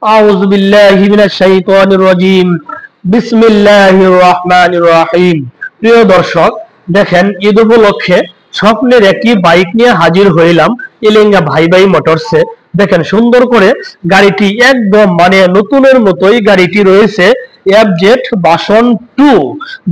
আউযু বিল্লাহি মিনাশ শাইতানির রাজীম। বিসমিল্লাহির রহমানির রহিম। প্রিয় দর্শক, দেখেন ঈদ উপলক্ষে স্বপ্নের একটি বাইক নিয়ে হাজির হইলাম এলেঙ্গা ভাই ভাই মোটরসে। দেখেন সুন্দর করে গাড়িটি একদম নতুনের মতোই গাড়িটি রয়েছে। এফজেড ভার্সন 2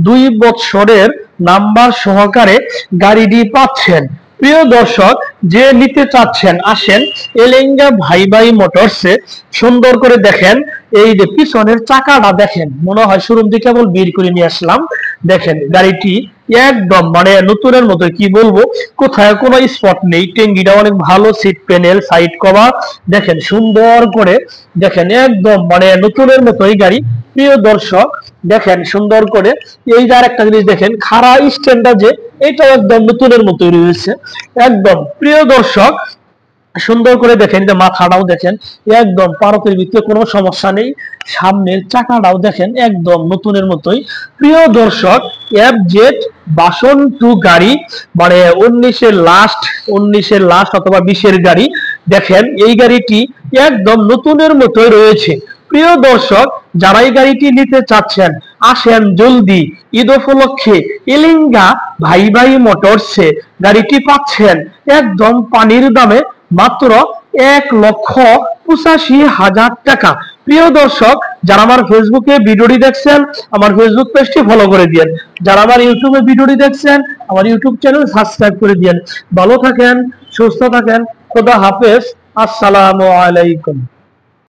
2 বছরের নাম্বার সহকারে গাড়িটি পাচ্ছেন। প্রিয় দর্শক, যে নিতে চাচ্ছেন আসেন এলেঙ্গা ভাই ভাই মোটরসে। সুন্দর করে দেখেন, এই যে পিছনের চাকাটা দেখেন, মনে হয় শোরুম থেকে কেবল বের করে নিয়ে আসলাম। দেখেন গাড়িটি একদম নতুনের মতো, কি বলবো, কোথায় কোনো স্পট নেই। টেঙ্গিটা অনেক ভালো, সিট প্যানেল, সাইড কভার দেখেন সুন্দর করে। দেখেন একদম নতুনের মতোই গাড়ি। প্রিয় দর্শক, দেখেন সুন্দর করে এই যে আরেকটা জিনিস দেখেন, খাড়া স্ট্যান্ডটা যে এটাও একদম নতুনের মতোই রয়েছে একদম। প্রিয় দর্শক, সুন্দর করে দেখেন যে মাথাটাও দেখেন একদম পারতের ভিতরে কোনো সমস্যা নেই। সামনের চাকাটাও দেখেন একদম নতুনের মতোই। প্রিয় দর্শক, এফজেড ভার্সন 2 গাড়ি, 19-এর লাস্ট অথবা 20-এর গাড়ি। দেখেন এই গাড়িটি একদম নতুনের মতোই রয়েছে। প্রিয় দর্শক, যারা এই গাড়িটি নিতে চাচ্ছেন আসেন জলদি। ঈদ উপলক্ষে এলিঙ্গা ভাই ভাই মোটরসে গাড়িটি পাচ্ছেন একদম পানির দামে, মাত্র 1,85,000 টাকা। প্রিয় দর্শক, যারা আমার ফেসবুকে ভিডিওটি দেখছেন আমার ফেসবুক পেজটি ফলো করে দিয়েন। যারা আমার ইউটিউবে ভিডিওটি দেখছেন আমার ইউটিউব চ্যানেল সাবস্ক্রাইব করে দিয়েন। ভালো থাকেন, সুস্থ থাকেন, খোদা হাফেজ, আসসালামু আলাইকুম।